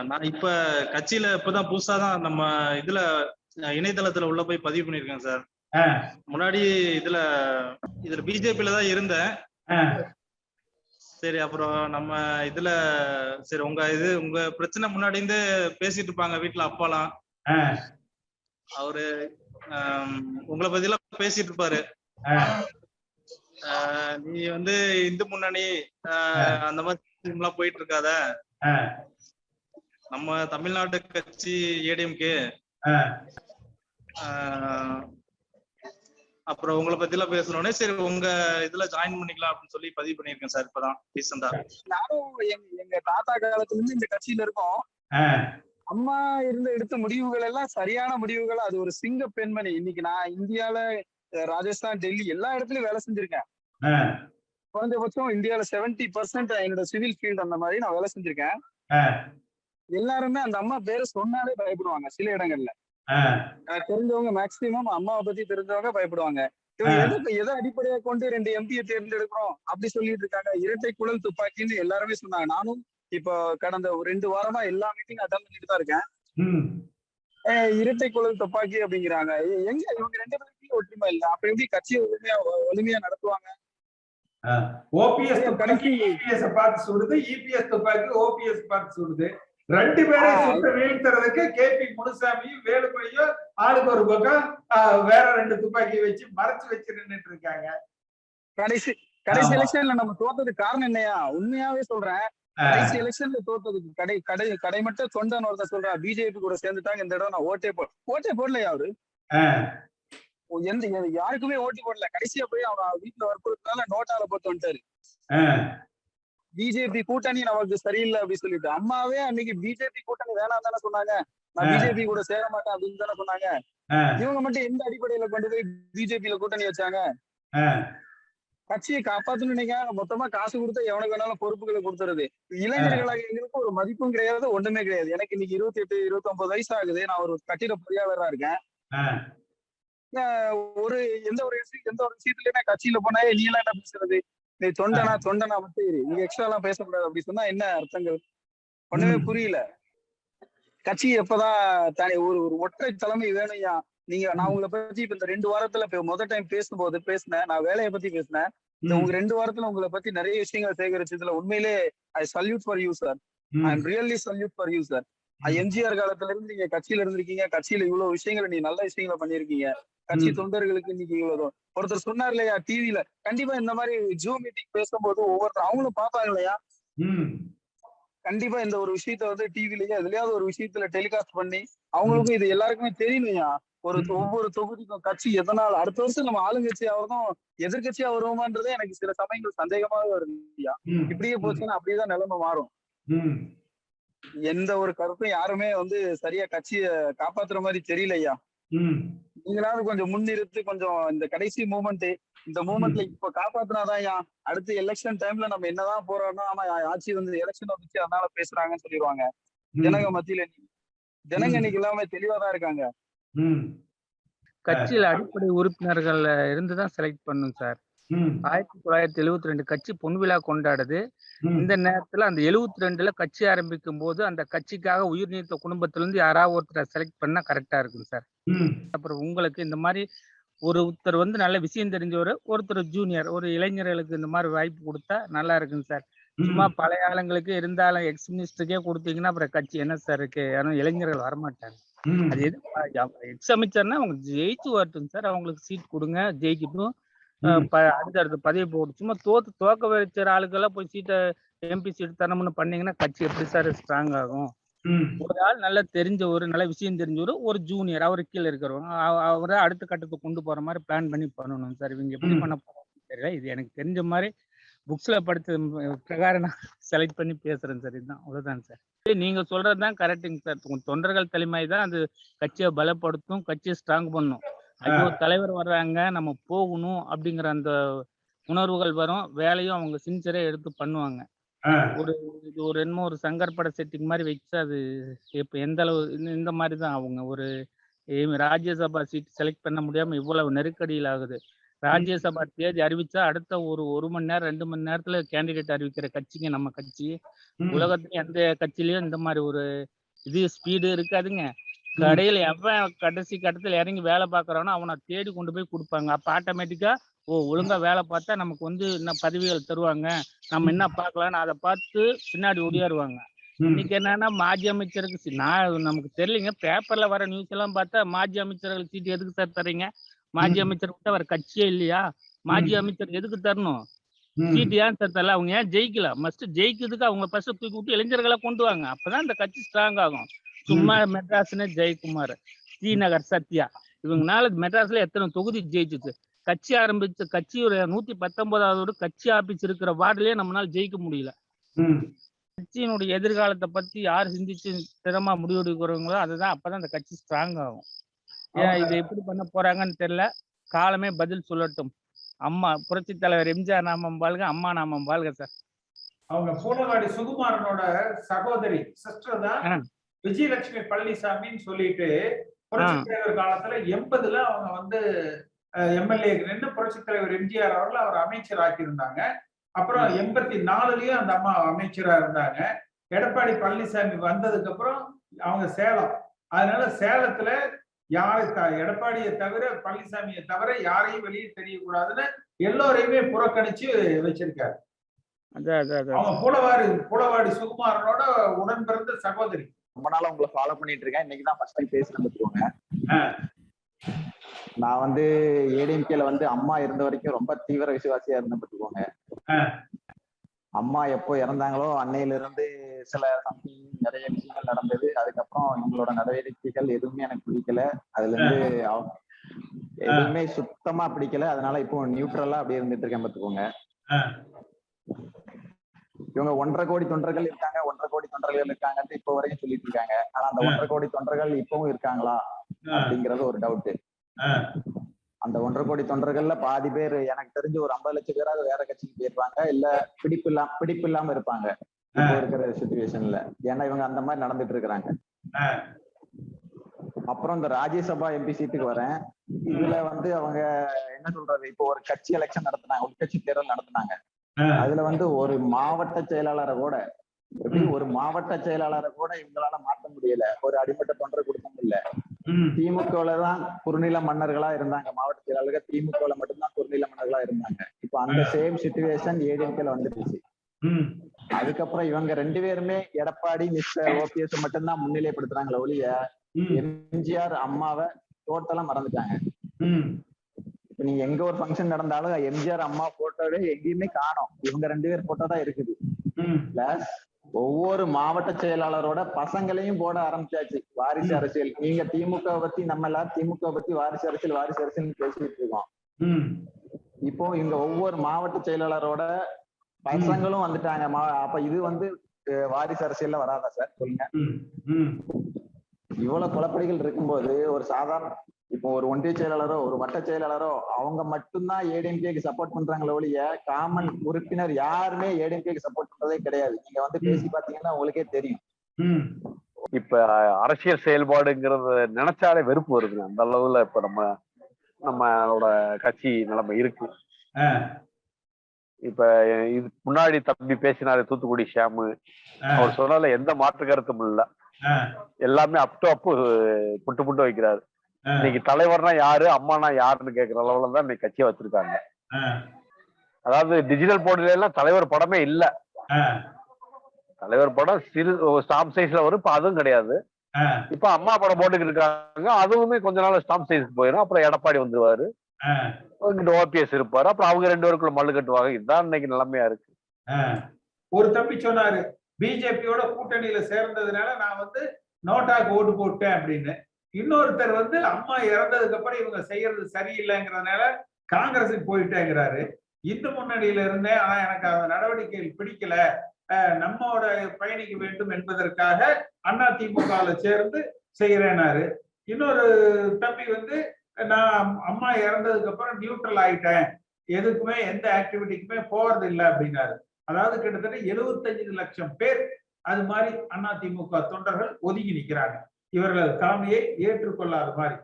நான் இப்ப கட்சியில இப்பதான் புதுசா தான் நம்ம இதுல இணையதளத்துல உள்ள போய் பதிவு பண்ணிருக்கேன் சார். முன்னாடி இதுல பிஜேபியில தான் இருந்தேன். சரி, அப்புறம் நம்ம இதுல சரி உங்க பிரச்சனை முன்னாடி இருந்து பேசிட்டு இருப்பாங்க வீட்டுல அப்பாலாம். அவரு உங்களை பத்தி எல்லாம் பேசிட்டு இருப்பாரு. நீ வந்து இந்து முன்னணி அந்த மாதிரி போயிட்டு இருக்காத, நம்ம தமிழ்நாடு கட்சி ஏடிஎம்கே, அப்புறம் உங்களை பத்தி எல்லாம் பேசணும்னே சரி உங்க இதுல ஜாயின் பண்ணிக்கலாம் அப்படின்னு சொல்லி பதிவு பண்ணிருக்கேன் சார். இப்பதான் ரீசெண்டா நானும் எங்க தாத்தா காலத்துல இருந்து இந்த கட்சியில இருக்கோம். அம்மா எடுத்த முடிவுகள் எல்லாம் சரியான முடிவுகள். அது ஒரு சிங்க பெண்மணி. இன்னைக்கு நான் இந்தியால ராஜஸ்தான், டெல்லி எல்லா இடத்துலயும் வேலை செஞ்சிருக்கேன். குறைஞ்சபட்சம் இந்தியால 70% என்னோட சிவில் ஃபீல்டு அந்த மாதிரி நான் வேலை செஞ்சிருக்கேன். எல்லாருமே அந்த அம்மா பேரை சொன்னாலே பயப்படுவாங்க. சில இடங்கள்ல தெரிஞ்சவங்க மேக்சிமம் அம்மாவை பத்தி தெரிஞ்சவங்க பயப்படுவாங்க. எதை அடிப்படையா கொண்டு 2 எம்பியை தேர்ந்தெடுக்கிறோம் அப்படி சொல்லிட்டு இருக்காங்க. இரட்டை குழல் துப்பாக்கின்னு எல்லாருமே சொன்னாங்க. நானும் இப்போ கடந்த 2 வாரமா எல்லா மீட்டிங் அட்டன் பண்ணிட்டு தான் இருக்கேன். இரட்டை குழல் துப்பாக்கி அப்படிங்கிறாங்க. எங்க இவங்க 2 பேருக்கும் ஒற்றுமை இல்லை. அப்ப எப்படி கட்சியை வலிமையா நடத்துவாங்க? ஓபிஎஸ் துப்பாக்கி இபிஎஸ் பார்த்து சுடுது, இபிஎஸ் துப்பாக்கி ஓபிஎஸ் பார்த்து சுடுது. 2 பேரையும் சுட்டு வீழ்த்துறதுக்கு கேபி முனுசாமியும் வேலுமணியும் ஆளுக்கு ஒரு பக்கம் வேற 2 துப்பாக்கி வச்சு மறைச்சு வச்சு நின்றுட்டு இருக்காங்க. கடைசி எலெக்ஷன்ல நம்ம தோத்ததுக்கு காரணம் என்னையா? உண்மையாவே சொல்றேன். கடைசி எலெக்ஷன்ல தோத்ததுக்கு கடைமட்ட தொண்டன் ஒருத்தர் சொல்றா, பிஜேபி கூட சேர்ந்துட்டாங்க, இந்த இடம் நான் ஓட்டே போடலையா? அவரு யாருக்குமே ஓட்டு போடல. கடைசியா போய் அவன் வீட்டுல வற்புறுத்தினால நோட்டால போட்டு வந்துட்டாரு. பிஜேபி கூட்டணி நமக்கு சரியில்லை அப்படின்னு சொல்லிட்டு. அம்மாவே அன்னைக்கு பிஜேபி கூட்டணி வேணாம் தானே சொன்னாங்க. நான் பிஜேபி கூட சேர மாட்டேன் அப்படின்னு தானே சொன்னாங்க. இவங்க மட்டும் எந்த அடிப்படையில கொண்டு போய் பிஜேபியில கூட்டணி வச்சாங்க? கட்சியை காப்பாத்தணும்னு நினைக்காங்க. மொத்தமா காசு கொடுத்தா எவனுக்கு வேணாலும் பொறுப்புகளை கொடுத்துருது. இளைஞர்களாக எங்களுக்கு ஒரு மதிப்பும் கிடையாது, ஒண்ணுமே கிடையாது. எனக்கு இன்னைக்கு 28, 29 வயசு ஆகுது. நான் ஒரு கட்டிட பொறியாளரா இருக்கேன். எந்த ஒரு விஷயத்துலயுமே கட்சியில போனா நீ எல்லாம் என்ன பேசுறது, நீ தொண்டனா மட்டும் இரு, நீங்க எக்ஸ்ட்ரா எல்லாம் பேசக்கூடாது அப்படி சொன்னா என்ன அர்த்தங்கள்? ஒண்ணுமே புரியல. கட்சி எப்பதான் தானே ஒரு ஒற்றை தலைமை வேணும்யா. நான் உங்களை பத்தி இப்ப இந்த 2 வாரத்துல முதல் டைம் பேசினேன். நான் வேலையை பத்தி பேசினேன். இந்த உங்க 2 வாரத்துல உங்களை பத்தி நிறைய விஷயங்கள் சேகரிச்சதுல உண்மையிலே ஐ salute for you sir. I am really salute for you sir. MGR காலத்துல இருந்து நீங்க கட்சியில இருந்திருக்கீங்க. கட்சியில இவ்வளவு விஷயங்களை நீ நல்ல விஷயங்களை பண்ணிருக்கீங்க. கட்சி தொண்டர்களுக்கு இன்னைக்கு இவ்வளவு ஒருத்தர் சொன்னார் இல்லையா டிவில, கண்டிப்பா இந்த மாதிரி ஜூம் மீட்டிங் பேசும்போது ஒவ்வொருத்தர் அவங்களும் பார்ப்பாங்க இல்லையா? கண்டிப்பா இந்த ஒரு விஷயத்த டிவிலயே எதுலயாவது ஒரு விஷயத்துல டெலிகாஸ்ட் பண்ணி அவங்களுக்கும் இது எல்லாருக்குமே தெரியலையா? ஒவ்வொரு தொகுதிக்கும் கட்சி எதனால அடுத்த வருஷம் நம்ம ஆளுங்கட்சி ஆகிறதும் எதிர்கட்சியா வருவோமான்றதே எனக்கு சில சமயங்கள் சந்தேகமாவே வருதுயா. இப்படியே போச்சுன்னா அப்படியேதான் நிலைமை மாறும். எந்த ஒரு கருத்தும் யாருமே சரியா கட்சிய காப்பாத்துற மாதிரி தெரியலையா? நீங்களாவது கொஞ்சம் முன்னிறுத்து கொஞ்சம் இந்த கடைசி இந்த மூமெண்ட்ல இப்ப காப்பாத்தினாதான் அடுத்த எலெக்ஷன் டைம்ல நம்ம என்னதான் போறோம்னா, ஆமா ஆட்சி எலெக்ஷன் வந்துச்சு அதனால பேசுறாங்கன்னு சொல்லிடுவாங்க. ஜனங்க மத்தியில ஜனங்க இன்னைக்கு எல்லாமே தெளிவாதான் இருக்காங்க. கட்சியில அடிப்படை உறுப்பினர்கள் இருந்துதான் செலக்ட் பண்ணும் சார். 1972 கட்சி பொன்விழா கொண்டாடுது. இந்த நேரத்துல அந்த 72ல கட்சி ஆரம்பிக்கும் போது அந்த கட்சிக்காக உயிர் நீத்த குடும்பத்துல இருந்து யாராவது ஒருத்தரை செலக்ட் பண்ணா கரெக்டா இருக்கும் சார். அப்புறம் உங்களுக்கு இந்த மாதிரி ஒருத்தர் நல்ல விஷயம் தெரிஞ்சவர், ஒருத்தர் ஜூனியர், ஒரு இளைஞர்களுக்கு இந்த மாதிரி வாய்ப்பு கொடுத்தா நல்லா இருக்குங்க சார். சும்மா பழைய ஆளுங்களுக்கு இருந்தாலும் எக்ஸ் மினிஸ்டருக்கே கொடுத்தீங்கன்னா அப்புறம் கட்சி என்ன சார் இருக்கு? யாரும் இளைஞர்கள் வரமாட்டாங்க. அது எது எக்ஸ் அமைச்சர்னா அவங்க ஜெயிச்சு வரட்டும் சார். அவங்களுக்கு சீட் கொடுங்க, ஜெயிக்கட்டும், அடுத்த பதவி போடும். சும்மா தோக்க வச்ச ஆளுக்கெல்லாம் போய் சீட்டை எம்பி சீட் தரணும்னு பண்ணீங்கன்னா கட்சி எப்படி சார் ஸ்ட்ராங் ஆகும்? ஒரு ஆள் நல்லா தெரிஞ்சவர், நல்ல விஷயம் தெரிஞ்சவர், ஒரு ஜூனியர், அவரு கீழே இருக்கிறவங்க, அவரை அடுத்த கட்டத்துக்கு கொண்டு போற மாதிரி பிளான் பண்ணி பண்ணணும் சார். இவங்க எப்படி பண்ண போறாங்கன்னு தெரியல. இது எனக்கு தெரிஞ்ச மாதிரி புக்ஸ்ல படிச்ச பிரகாரம் நான் செலக்ட் பண்ணி பேசுறேன் சார். இதுதான், அவ்வளவுதான் சார். நீங்க சொல்றதுதான் கரெக்டுங்க சார். தொண்டர்கள் தலைமை தான் அந்த கட்சியை பலப்படுத்தும், கட்சியை ஸ்ட்ராங் பண்ணும். ஐயோ தலைவர் வர்றாங்க நம்ம போகணும் அப்படிங்கிற அந்த உணர்வுகள் வரும். வேலையும் அவங்க சின்சியரா எடுத்து பண்ணுவாங்க. ஒரு என்னமோ ஒரு சங்கற்பட செட்டிங் மாதிரி வச்சு அது இப்ப எந்த அளவு இந்த மாதிரி தான் அவங்க ஒரு ராஜ்யசபா சீட் செலக்ட் பண்ண முடியாம இவ்வளவு நெருக்கடியில் ஆகுது. ராஜ்யசபா தேதி அறிவிச்சா அடுத்த ஒரு மணி நேரம் 2 மணி நேரத்துல கேண்டிடேட் அறிவிக்கிற கட்சிங்க நம்ம கட்சி. உலகத்துல எந்த கட்சியிலயும் இந்த மாதிரி ஒரு ஸ்பீடு இருக்காதுங்க. கடையில எவன் கடைசி கட்டத்துல இறங்கி வேலை பாக்குறானோ அவனை தேடி கொண்டு போய் கொடுப்பாங்க. அப்ப ஆட்டோமேட்டிக்கா ஒழுங்கா வேலை பார்த்தா நமக்கு என்ன பதவிகள் தருவாங்க, நம்ம என்ன பார்க்கலாம்னு அதை பார்த்து பின்னாடி ஓடியாருவாங்க. இன்னைக்கு என்னன்னா மாஜி அமைச்சருக்கு நமக்கு தெரியலங்க, பேப்பர்ல வர நியூஸ் எல்லாம் பார்த்தா மாஜி அமைச்சர்கள் சீட்டு எதுக்கு சார் தர்றீங்க? மாஜி அமைச்சர் விட்டு அவர் கட்சியே இல்லையா? மாஜி அமைச்சர் எதுக்கு தரணும்? சீட்டு ஏன் சார் தரல? அவங்க ஏன் ஜெயிக்கல? மஸ்ட் ஜெயிக்கிறதுக்கு அவங்க ஃபர்ஸ்ட் தூக்கி விட்டு இளைஞர்களை கொண்டு வாங்க, அப்பதான் இந்த கட்சி ஸ்ட்ராங் ஆகும். சும்மா மெட்ராஸ்னு ஜெயக்குமார், ஸ்ரீநகர் சத்யா, இவங்கனால மெட்ராஸ்ல எத்தனை தொகுதி ஜெயிச்சிச்சு. கட்சி ஆரம்பிச்ச கட்சி ஒரு 119வது கட்சி ஆபீஸ் இருக்கிற வார்டுலயே நம்மளால ஜெயிக்க முடியல. கட்சியினுடைய எதிர்காலத்தை பத்தி யார் சிந்திச்சு திறமா முடிவெடுக்கிறவங்களோ அதுதான், அப்பதான் அந்த கட்சி ஸ்ட்ராங் ஆகும். ஏன் இதை எப்படி பண்ண போறாங்கன்னு தெரியல, காலமே பதில் சொல்லட்டும். அம்மா புரட்சி தலைவர் எம்ஜிஆர் நாமம் வாழ்க, அம்மா நாமம் வாழ்க சார். அவங்க பூலவாடி சுகுமாரனோட சகோதரி சிஸ்டர் தான் விஜயலட்சுமி பழனிசாமின்னு சொல்லிட்டு புரட்சி தலைவர் காலத்துல 80ல அவங்க எம்எல்ஏ நின்று புரட்சி தலைவர் எம்ஜிஆர் அவர்கள் அவர் அமைச்சர் ஆக்கியிருந்தாங்க. அப்புறம் 84லயும் அந்த அம்மா அமைச்சரா இருந்தாங்க. எடப்பாடி பழனிசாமி வந்ததுக்கு அப்புறம் அவங்க சேலம், அதனால சேலத்துல யாரு எடப்பாடியை தவிர பழனிசாமியை தவிர யாரையும் வெளியே தெரியக்கூடாதுன்னு எல்லோரையுமே புறக்கணிச்சு வச்சிருக்காரு. அவங்க பூலவாடி சுகுமாரனோட உடன் பிறந்த சகோதரி. ரொம்ப நாளா உங்களை ஃபாலோ பண்ணிட்டு இருக்கேன். இன்னைக்குதான் ஃபர்ஸ்ட் டைம் பேசுறேன் பத்துக்கோங்க. நான் ஏடிஎம்கேல அம்மா இருந்த வரைக்கும் ரொம்ப தீவிர விசுவாசியா இருந்தேன் பத்துக்கோங்க. அம்மா எப்போ இறந்தாங்களோ அன்னையில இருந்து சில நிறைய விஷயங்கள் நடந்தது. அதுக்கப்புறம் இவங்களோட நடவடிக்கைகள் எதுவுமே எனக்கு பிடிக்கல. அதுல இருந்து எதுவுமே சுத்தமா பிடிக்கல. அதனால இப்போ நியூட்ரலா அப்படியே இருந்துட்டு இருக்கேன் பத்துக்கோங்க. இவங்க 1.5 கோடி தொண்டர்கள் இருக்காங்க, 1.5 கோடி தொண்டர்கள் இருக்காங்கன்னு இப்போ வரைக்கும் சொல்லிட்டு இருக்காங்க. ஆனா அந்த 1.5 கோடி தொண்டர்கள் இப்பவும் இருக்காங்களா அப்படிங்கறது ஒரு டவுட். அந்த 1.5 கோடி தொண்டர்கள்ல பாதி பேர் எனக்கு தெரிஞ்சு ஒரு 50 லட்சம் பேராவது வேற கட்சிக்கு போயிருப்பாங்க, இல்ல பிடிப்பு இல்லாம இருப்பாங்க இப்போ இருக்கிற சிச்சுவேஷன்ல. ஏன்னா இவங்க அந்த மாதிரி நடந்துட்டு இருக்கிறாங்க. அப்புறம் இந்த ராஜ்யசபா எம்பி சீட்டுக்கு வரேன். இதுல அவங்க என்ன சொல்றது, இப்போ ஒரு கட்சி எலெக்ஷன் நடத்தினாங்க, உட்கட்சி தேர்தல் நடத்தினாங்க. அதுல ஒரு மாவட்ட செயலாளரை கூட இவங்களால மாற்ற முடியல. ஒரு அடிமட்ட தொண்டரை கொடுக்க முடியல. திமுகல தான் குறுநில மன்னர்களா இருந்தாங்க மாவட்ட செயலாளர்கள், திமுகல மட்டும்தான் குறுநில மன்னர்களா இருந்தாங்க. இப்ப அந்த சேம் சிச்சுவேஷன் ஏடிஎம்கேல வந்துருச்சு. அதுக்கப்புறம் இவங்க 2 பேருமே எடப்பாடி மிஸ்டர் ஓபிஎஸ் மட்டும்தான் முன்னிலைப்படுத்துறாங்களே ஒழிய எம்ஜிஆர் அம்மாவை டோட்டலா மறந்துட்டாங்க. இப்ப நீங்க எங்க ஒரு ஃபங்க்ஷன் நடந்தாலும் எம்ஜிஆர் அம்மா போட்டோவே எங்கேயுமே காணோம். இவங்க 2 பேர் போட்டோ தான் இருக்குது. பிளஸ் ஒவ்வொரு மாவட்ட செயலாளரோட பசங்களையும் போட ஆரம்பிச்சாச்சு வாரிசு அரசியல். நீங்க திமுக பத்தி நம்ம எல்லாரும் திமுக பத்தி வாரிசு அரசியல் பேசிட்டு இருக்கோம். இப்போ இங்க ஒவ்வொரு மாவட்ட செயலாளரோட பசங்களும் வந்துட்டாங்க. அப்ப இது வாரிசு அரசியல்ல வராதா சார் சொல்லுங்க? இவ்வளவு குழப்படிகள் இருக்கும்போது ஒரு சாதாரண இப்போ ஒரு ஒன்றிய செயலாளரோ ஒரு வட்ட செயலாளரோ அவங்க மட்டும்தான் ஏடிஎம்கேக்கு சப்போர்ட் பண்றாங்களோ ஒழிய காமன் உறுப்பினர் யாருமே ஏடிஎம்கேக்கு சப்போர்ட் பண்றதே கிடையாது. நீங்க பேசி பாத்தீங்கன்னா உங்களுக்கே தெரியும். இப்ப அரசியல் செயல்பாடுங்கிறத நினைச்சாலே வெறுப்பு வருதுங்க. அந்த அளவுல இப்ப நம்மளோட கட்சி நிலைமை இருக்கு. இப்ப இது முன்னாடி தம்பி பேசினாரு தூத்துக்குடி ஷியாமு, அவர் சொன்னால எந்த மாற்று கருத்தும் இல்ல. எல்லாமே அப் டு அப்பு புட்டு வைக்கிறாரு. இன்னைக்கு தலைவர்னா யாரு, அம்மானா யாருன்னு கேட்கிற அளவுல தான் இன்னைக்கு கட்சியை வச்சிருக்காங்க. அதாவது டிஜிட்டல் போர்டுல எல்லாம் தலைவர் படமே இல்ல. தலைவர் படம் சிறு ஸ்டாம்ப் சைஸ்ல வரும், இப்ப அதுவும் கிடையாது. இப்ப அம்மா படம் போட்டுக்கிட்டு இருக்காங்க, அதுவுமே கொஞ்ச நாள் ஸ்டாம்ப் சைஸ்க்கு போயிடும். அப்புறம் எடப்பாடி வந்துருவாரு, ஓபிஎஸ் இருப்பாரு, அப்புறம் அவங்க 2 பேருக்குள்ள மல்லு கட்டுவாங்க. இதுதான் இன்னைக்கு நிலைமையா இருக்கு. ஒரு தம்பி சொன்னாரு பிஜேபியோட கூட்டணியில சேர்ந்ததுனால நான் நோட்டாக்கு ஓட்டு போட்டேன் அப்படின்னு. இன்னொருத்தர் அம்மா இறந்ததுக்கு அப்புறம் இவங்க செய்யறது சரியில்லைங்கிறதுனால காங்கிரஸுக்கு போயிட்டேங்கிறாரு. இந்து முன்னணியில இருந்தேன், ஆனா எனக்கு அந்த நடவடிக்கைகள் பிடிக்கல, நம்மோட பயணிக்க வேண்டும் என்பதற்காக அதிமுகவில் சேர்ந்து செய்யறேனாரு. இன்னொரு தம்பி நான் அம்மா இறந்ததுக்கு அப்புறம் நியூட்ரல் ஆயிட்டேன், எதுக்குமே எந்த ஆக்டிவிட்டிக்குமே போறது இல்லை அப்படின்னாரு. அதாவது கிட்டத்தட்ட 75 லட்சம் பேர் அது மாதிரி அதிமுக தொண்டர்கள் ஒதுங்கி நிற்கிறாங்க, இவர்கள் தலைமையை ஏற்றுக்கொள்ளாத மாதிரி.